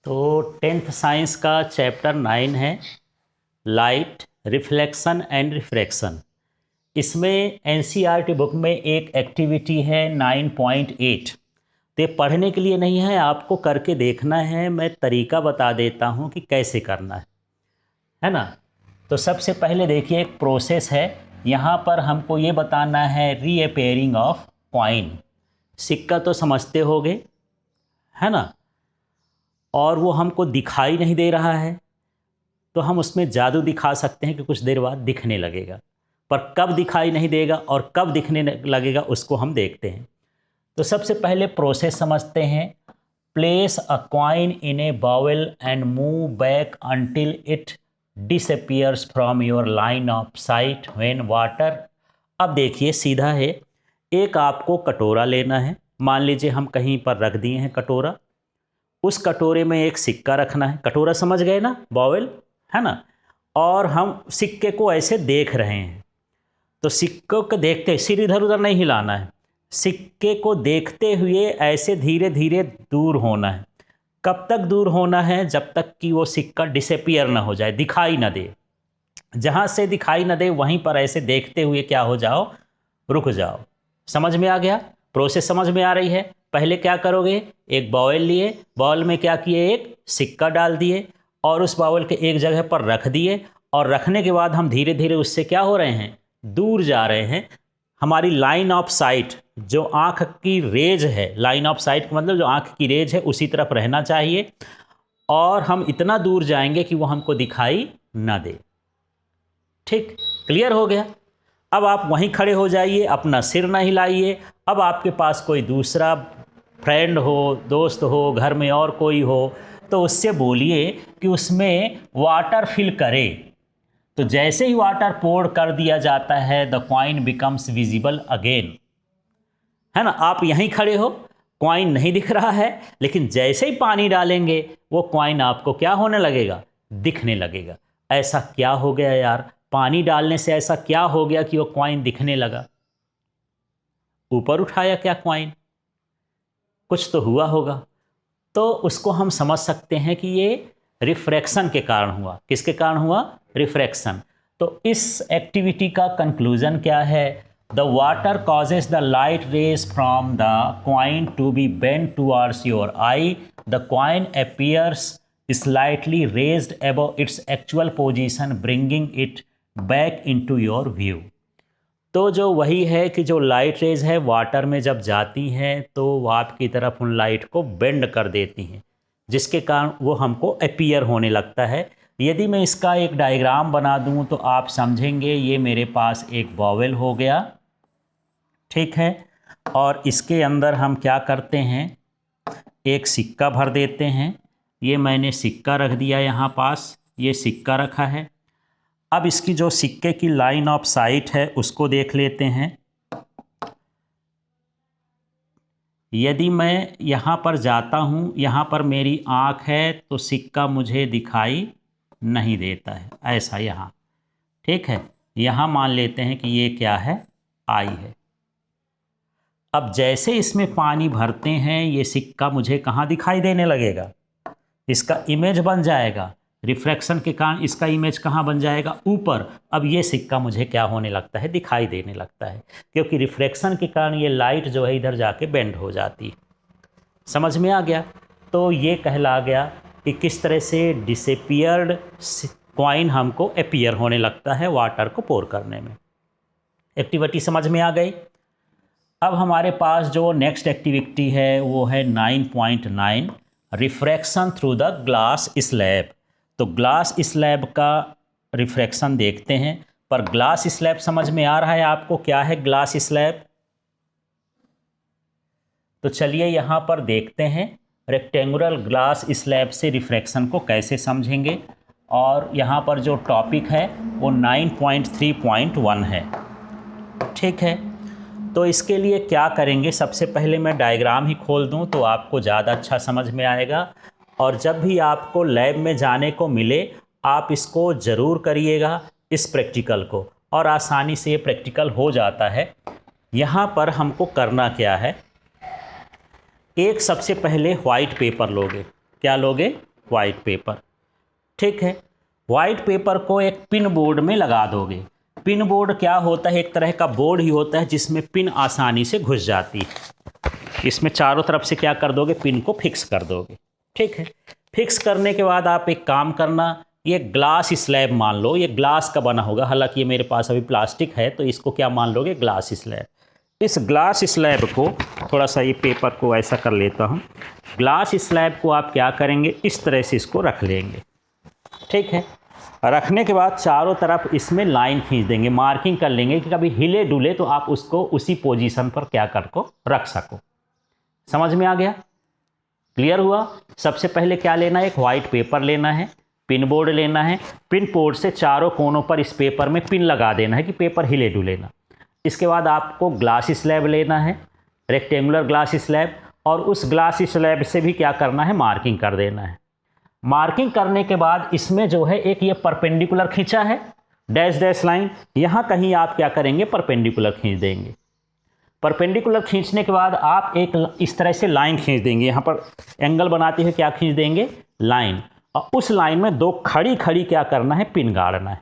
तो 10th science का chapter 9 है लाइट, रिफ्लेक्शन एंड रिफ्रैक्शन। इसमें एनसीईआरटी बुक में एक एक्टिविटी है 9.8। तो ये पढ़ने के लिए नहीं है, आपको करके देखना है। मैं तरीका बता देता हूँ कि कैसे करना है ना। तो सबसे पहले देखिए, एक प्रोसेस है। यहाँ पर हमको ये बताना है रीअपेयरिंग ऑफ कॉइन। सिक्का तो समझते होगे, है ना। और वो हमको दिखाई नहीं दे रहा है, तो हम उसमें जादू दिखा सकते हैं कि कुछ देर बाद दिखने लगेगा। पर कब दिखाई नहीं देगा और कब दिखने लगेगा उसको हम देखते हैं। तो सबसे पहले प्रोसेस समझते हैं। Place a coin in a bowl and move back until it disappears from your line of sight when water. अब देखिए, सीधा है। एक आपको कटोरा लेना है। मान लीजिए हम कहीं पर रख दिए हैं कटोरा। उस कटोरे में एक सिक्का रखना है। कटोरा समझ गए ना, बाउल, है ना। और हम सिक्के को ऐसे देख रहे हैं। तो सिक्कों को देखते, सिर इधर उधर नहीं हिलाना है। सिक्के को देखते हुए ऐसे धीरे धीरे दूर होना है। कब तक दूर होना है? जब तक कि वो सिक्का डिसअपियर ना हो जाए, दिखाई ना दे। जहाँ से दिखाई ना दे वहीं पर ऐसे देखते हुए क्या हो जाओ, रुक जाओ। समझ में आ गया? प्रोसेस समझ में आ रही है? पहले क्या करोगे, एक बाउल लिए, बाउल में क्या किए, एक सिक्का डाल दिए और उस बाउल के एक जगह पर रख दिए। और रखने के बाद हम धीरे धीरे उससे क्या हो रहे हैं, दूर जा रहे हैं। हमारी लाइन ऑफ साइट, जो आँख की रेज है, लाइन ऑफ साइट का मतलब जो आँख की रेज है उसी तरफ रहना चाहिए। और हम इतना दूर जाएंगे कि वो हमको दिखाई ना दे। ठीक, क्लियर हो गया। अब आप वहीं खड़े हो जाइए, अपना सिर ना हिलाइए। अब आपके पास कोई दूसरा फ्रेंड हो, दोस्त हो, घर में और कोई हो, तो उससे बोलिए कि उसमें वाटर फिल करे। तो जैसे ही वाटर पोर कर दिया जाता है, the coin becomes visible again, है ना। आप यहीं खड़े हो, कॉइन नहीं दिख रहा है, लेकिन जैसे ही पानी डालेंगे वो कॉइन आपको क्या होने लगेगा, दिखने लगेगा। ऐसा क्या हो गया यार, पानी डालने से ऐसा क्या हो गया कि वो कॉइन दिखने लगा? ऊपर उठाया क्या कॉइन? कुछ तो हुआ होगा। तो उसको हम समझ सकते हैं कि ये रिफ्रैक्शन के कारण हुआ। किसके कारण हुआ? रिफ्रैक्शन। तो इस एक्टिविटी का कंक्लूजन क्या है? The water causes the light rays from the coin to be bend towards your eye. The coin appears slightly raised above its actual position, bringing it back into your view. तो जो वही है कि जो light rays है water में जब जाती हैं तो वो आपकी तरफ उन लाइट को बेंड कर देती हैं, जिसके कारण वो हमको अपीयर होने लगता है। यदि मैं इसका एक डायग्राम बना दूं तो आप समझेंगे। ये मेरे पास एक बाउल हो गया, ठीक है। और इसके अंदर हम क्या करते हैं, एक सिक्का भर देते हैं। ये मैंने सिक्का रख दिया यहाँ पास, ये सिक्का रखा है। अब इसकी जो सिक्के की लाइन ऑफ साइट है उसको देख लेते हैं। यदि मैं यहाँ पर जाता हूँ, यहाँ पर मेरी आँख है, तो सिक्का मुझे दिखाई नहीं देता है, ऐसा यहाँ, ठीक है। यहाँ मान लेते हैं कि ये क्या है, आई है। अब जैसे इसमें पानी भरते हैं, ये सिक्का मुझे कहाँ दिखाई देने लगेगा, इसका इमेज बन जाएगा। रिफ्रैक्शन के कारण इसका इमेज कहाँ बन जाएगा, ऊपर। अब ये सिक्का मुझे क्या होने लगता है, दिखाई देने लगता है, क्योंकि रिफ्रैक्शन के कारण ये लाइट जो है इधर जाके बेंड हो जाती है। समझ में आ गया? तो ये कहला गया कि किस तरह से डिसअपियर्ड कॉइन हमको अपीयर होने लगता है वाटर को पोर करने में। एक्टिविटी समझ में आ गई। अब हमारे पास जो नेक्स्ट एक्टिविटी है वो है 9.9, refraction through the glass slab. तो ग्लास स्लैब का रिफ्रैक्शन देखते हैं। पर ग्लास स्लैब समझ में आ रहा है आपको, क्या है ग्लास स्लैब? तो चलिए यहाँ पर देखते हैं रेक्टेंगुलर ग्लास स्लैब से रिफ्रैक्शन को कैसे समझेंगे। और यहाँ पर जो टॉपिक है वो 9.3.1 है, ठीक है। तो इसके लिए क्या करेंगे, सबसे पहले मैं डायग्राम ही खोल दूं तो आपको ज़्यादा अच्छा समझ में आएगा। और जब भी आपको लैब में जाने को मिले, आप इसको ज़रूर करिएगा, इस प्रैक्टिकल को, और आसानी से ये प्रैक्टिकल हो जाता है। यहाँ पर हमको करना क्या है, एक सबसे पहले वाइट पेपर लोगे। क्या लोगे? White paper. ठीक है, वाइट पेपर को एक पिन बोर्ड में लगा दोगे। पिन बोर्ड क्या होता है? एक तरह का बोर्ड ही होता है जिसमें पिन आसानी से घुस जाती है। इसमें चारों तरफ से क्या कर दोगे? पिन को फिक्स कर दोगे। ठीक है, फिक्स करने के बाद आप एक काम करना, ये ग्लास स्लैब मान लो, ये ग्लास का बना होगा, हालांकि ये मेरे पास अभी प्लास्टिक है, तो इसको क्या मान लोगे? Glass slab. इस ग्लास स्लैब को थोड़ा सा, ये पेपर को ऐसा कर लेता हूँ, ग्लास स्लैब को आप क्या करेंगे? इस तरह से इसको रख लेंगे। ठीक है, रखने के बाद चारों तरफ इसमें लाइन खींच देंगे, मार्किंग कर लेंगे कि कभी हिले डुले तो आप उसको उसी पोजीशन पर क्या कर को रख सको। समझ में आ गया? क्लियर हुआ? सबसे पहले क्या लेना है? एक वाइट पेपर लेना है, पिन बोर्ड लेना है, पिन बोर्ड से चारों कोनों पर इस पेपर में पिन लगा देना है कि पेपर हिले डुले ना। इसके बाद आपको ग्लास स्लैब लेना है, रेक्टेंगुलर ग्लास स्लैब, और उस ग्लास स्लैब से भी क्या करना है? मार्किंग कर देना है। मार्किंग करने के बाद इसमें जो है एक ये परपेंडिकुलर खींचा है, डैश डैश लाइन, यहाँ कहीं आप क्या करेंगे? परपेंडिकुलर खींच देंगे। परपेंडिकुलर खींचने के बाद आप एक इस तरह से लाइन खींच देंगे, यहाँ पर एंगल बनाते हुए क्या खींच देंगे? लाइन। और उस लाइन में दो खड़ी खड़ी क्या करना है? पिन गाड़ना है।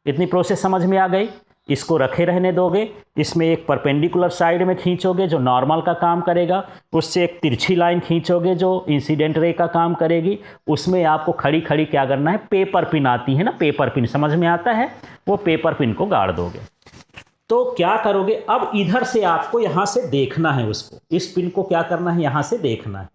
इतनी प्रोसेस समझ में आ गई? इसको रखे रहने दोगे। इसमें एक परपेंडिकुलर साइड में खींचोगे जो नॉर्मल का काम करेगा, उससे एक तिरछी लाइन खींचोगे जो इंसिडेंट रे का काम करेगी। उसमें आपको खड़ी खड़ी क्या करना है? पेपर पिन आती है ना, पेपर पिन समझ में आता है, वो पेपर पिन को गाड़ दोगे। तो क्या करोगे? अब इधर से आपको यहाँ से देखना है उसको, इस पिन को क्या करना है? यहाँ से देखना है।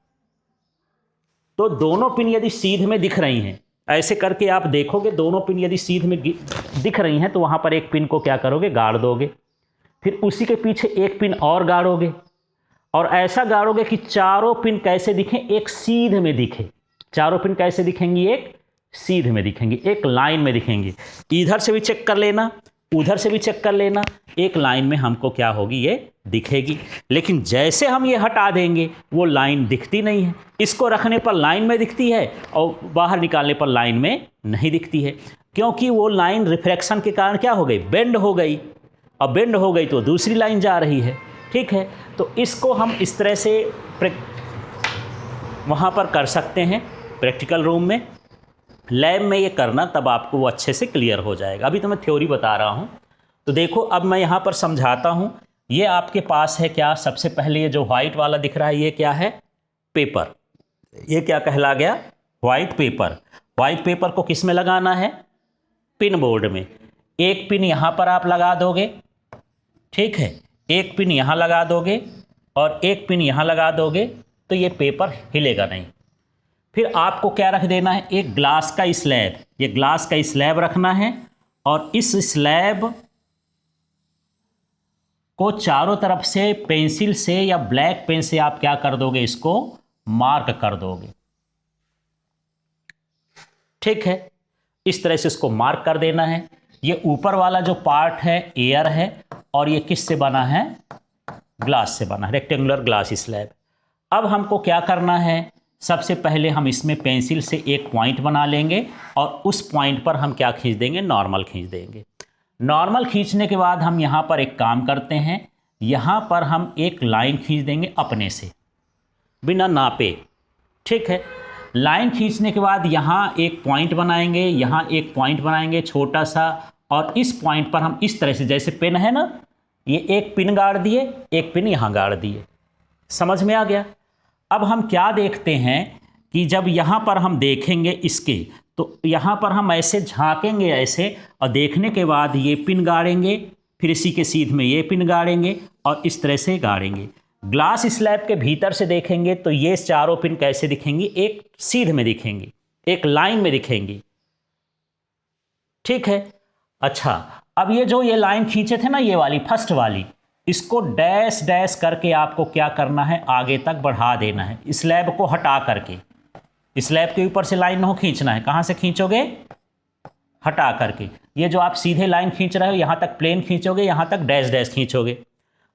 तो दोनों पिन यदि सीध में दिख रही हैं, ऐसे करके आप देखोगे, दोनों पिन यदि सीध में दिख रही हैं तो वहाँ पर एक पिन को क्या करोगे? गाड़ दोगे। फिर उसी के पीछे एक पिन और गाड़ोगे, और ऐसा गाड़ोगे कि चारों पिन कैसे दिखें? एक सीध में दिखे। चारों पिन कैसे दिखेंगी? एक सीध में दिखेंगी, एक लाइन में दिखेंगी। इधर से भी चेक कर लेना, उधर से भी चेक कर लेना, एक लाइन में हमको क्या होगी? ये दिखेगी। लेकिन जैसे हम ये हटा देंगे वो लाइन दिखती नहीं है। इसको रखने पर लाइन में दिखती है और बाहर निकालने पर लाइन में नहीं दिखती है, क्योंकि वो लाइन रिफ्रैक्शन के कारण क्या हो गई? बेंड हो गई। अब बेंड हो गई तो दूसरी लाइन जा रही है। ठीक है, तो इसको हम इस तरह से वहाँ पर कर सकते हैं प्रैक्टिकल रूम में। लैब में ये करना, तब आपको वो अच्छे से क्लियर हो जाएगा। अभी तो मैं थ्योरी बता रहा हूँ। तो देखो, अब मैं यहाँ पर समझाता हूँ। ये आपके पास है क्या? सबसे पहले ये जो वाइट वाला दिख रहा है ये क्या है? पेपर। ये क्या कहला गया? White paper. वाइट पेपर को किस में लगाना है? पिन बोर्ड में। एक पिन यहाँ पर आप लगा दोगे, ठीक है, एक पिन यहाँ लगा दोगे और एक पिन यहाँ लगा दोगे, तो ये पेपर हिलेगा नहीं। फिर आपको क्या रख देना है? एक ग्लास का स्लैब। ये ग्लास का स्लैब रखना है, और इस स्लैब को चारों तरफ से पेंसिल से या ब्लैक पेन से आप क्या कर दोगे? इसको मार्क कर दोगे। ठीक है, इस तरह से इसको मार्क कर देना है। ये ऊपर वाला जो पार्ट है एयर है, और ये किस से बना है? ग्लास से बना है, रेक्टेंगुलर ग्लास स्लैब। अब हमको क्या करना है? सबसे पहले हम इसमें पेंसिल से एक पॉइंट बना लेंगे, और उस पॉइंट पर हम क्या खींच देंगे? नॉर्मल खींच देंगे। नॉर्मल खींचने के बाद हम यहाँ पर एक काम करते हैं, यहाँ पर हम एक लाइन खींच देंगे अपने से, बिना नापे। ठीक है, लाइन खींचने के बाद यहाँ एक पॉइंट बनाएंगे, यहाँ एक पॉइंट बनाएंगे छोटा सा, और इस पॉइंट पर हम इस तरह से, जैसे पेन है ना, ये एक पिन गाड़ दिए, एक पिन यहाँ गाड़ दिए। समझ में आ गया? अब हम क्या देखते हैं कि जब यहाँ पर हम देखेंगे इसके, तो यहाँ पर हम ऐसे झांकेंगे ऐसे, और देखने के बाद ये पिन गाड़ेंगे, फिर इसी के सीध में ये पिन गाड़ेंगे, और इस तरह से गाड़ेंगे। ग्लास स्लैब के भीतर से देखेंगे तो ये चारों पिन कैसे दिखेंगी? एक सीध में दिखेंगी, एक लाइन में दिखेंगी। ठीक है, अच्छा, अब ये जो ये लाइन खींचे थे ना, ये वाली फर्स्ट वाली, इसको डैश डैश करके आपको क्या करना है? आगे तक बढ़ा देना है, स्लैब को हटा करके। स्लैब के ऊपर से लाइन नहीं खींचना है। कहाँ से खींचोगे? हटा करके। ये जो आप सीधे लाइन खींच रहे हो, यहाँ तक प्लेन खींचोगे, यहाँ तक डैश डैश खींचोगे।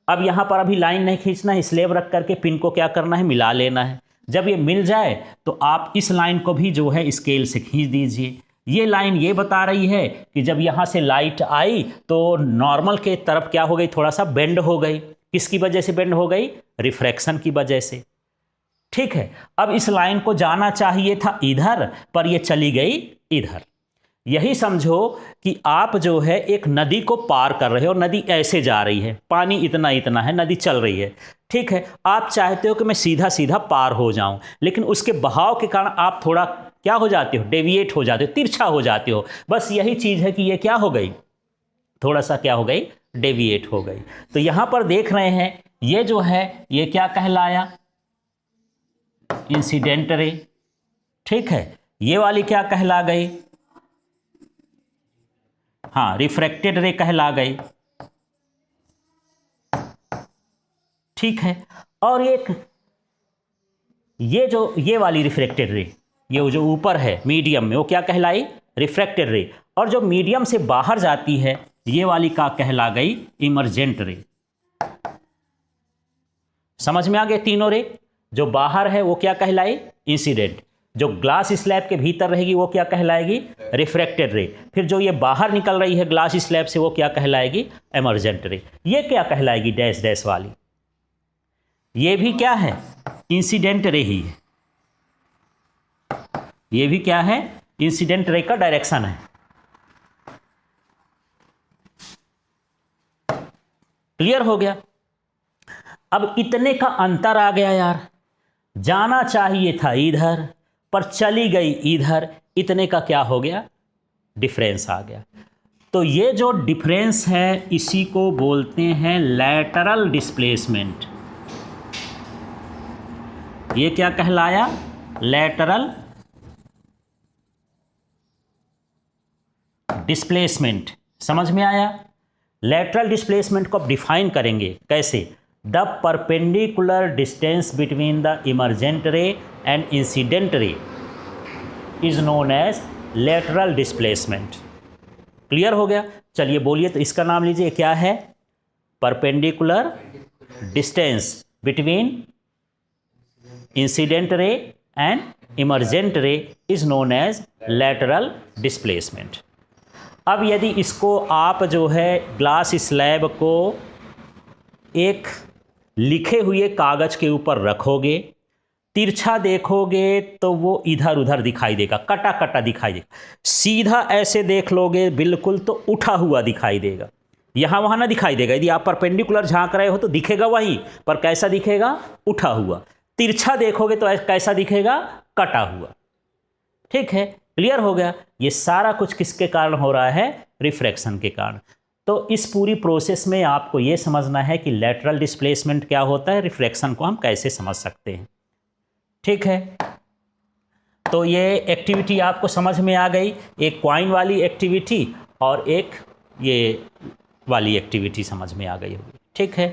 अब यहाँ पर अभी लाइन नहीं खींचना है, स्लैब रख करके पिन को क्या करना है? मिला लेना है। जब ये मिल जाए तो आप इस लाइन को भी जो है स्केल से खींच दीजिए। ये लाइन ये बता रही है कि जब यहाँ से लाइट आई तो नॉर्मल के तरफ क्या हो गई? थोड़ा सा बेंड हो गई। किसकी वजह से बेंड हो गई? रिफ्रैक्शन की वजह से। ठीक है। अब इस लाइन को जाना चाहिए था इधर, पर ये चली गई इधर। यही समझो कि आप जो है एक नदी को पार कर रहे हो, नदी ऐसे जा रही है, पानी इतना इतना है, नदी चल रही है, ठीक है। आप चाहते हो कि मैं सीधा सीधा पार हो जाऊं, लेकिन उसके बहाव के कारण आप थोड़ा क्या हो जाते हो, डेविएट हो जाते हो, तिरछा हो जाते हो। बस यही चीज़ है कि ये क्या हो गई, थोड़ा सा क्या हो गई, डेविएट हो गई। तो यहां पर देख रहे हैं ये जो है ये क्या कहलाया, इंसिडेंट रे, ठीक है। ये वाली क्या कहला गई, हाँ रिफ्रैक्टेड रे कहला गई, ठीक है। और एक ये वाली रिफ्रैक्टेड रे, ये जो ऊपर है मीडियम में, वो क्या कहलाई, रिफ्रैक्टेड रे। और जो मीडियम से बाहर जाती है ये वाली का कहला गई इमर्जेंट रे। समझ में आ गए तीनों रे। जो बाहर है वो क्या कहलाई, इंसिडेंट। जो ग्लास स्लैब के भीतर रहेगी वो क्या कहलाएगी, रिफ्रैक्टेड रे। फिर जो ये बाहर निकल रही है ग्लास स्लैब से वो क्या कहलाएगी, इमर्जेंट रे। ये क्या कहलाएगी, डैश डैश वाली, ये भी क्या है, इंसिडेंट रे ही है। ये भी क्या है, इंसिडेंट रे का डायरेक्शन है। क्लियर हो गया। अब इतने का अंतर आ गया यार, जाना चाहिए था इधर पर चली गई इधर, इतने का क्या हो गया, डिफरेंस आ गया। तो ये जो डिफरेंस है इसी को बोलते हैं लैटरल डिस्प्लेसमेंट। ये क्या कहलाया, लैटरल डिस्प्लेसमेंट। समझ में आया। लैटरल डिस्प्लेसमेंट को आप डिफाइन करेंगे कैसे, the perpendicular distance between the emergent ray and incident ray is known as lateral displacement. Clear हो गया। चलिए बोलिए, तो इसका नाम लीजिए, क्या है, perpendicular distance between incident ray and emergent ray is known as lateral displacement. अब यदि इसको आप जो है ग्लास स्लैब को एक लिखे हुए कागज के ऊपर रखोगे, तिरछा देखोगे तो वो इधर उधर दिखाई देगा, कटा कटा दिखाई देगा। सीधा ऐसे देख लोगे बिल्कुल तो उठा हुआ दिखाई देगा, यहाँ वहाँ ना दिखाई देगा। यदि आप परपेंडिकुलर झांक रहे हो तो दिखेगा वहीं, पर कैसा दिखेगा, उठा हुआ। तिरछा देखोगे तो कैसा दिखेगा, कटा हुआ। ठीक है, क्लियर हो गया। ये सारा कुछ किसके कारण हो रहा है, रिफ्रैक्शन के कारण। तो इस पूरी प्रोसेस में आपको ये समझना है कि लैटरल डिस्प्लेसमेंट क्या होता है, रिफ्रैक्शन को हम कैसे समझ सकते हैं। ठीक है, तो ये एक्टिविटी आपको समझ में आ गई, एक कॉइन वाली एक्टिविटी और एक ये वाली एक्टिविटी समझ में आ गई होगी। ठीक है।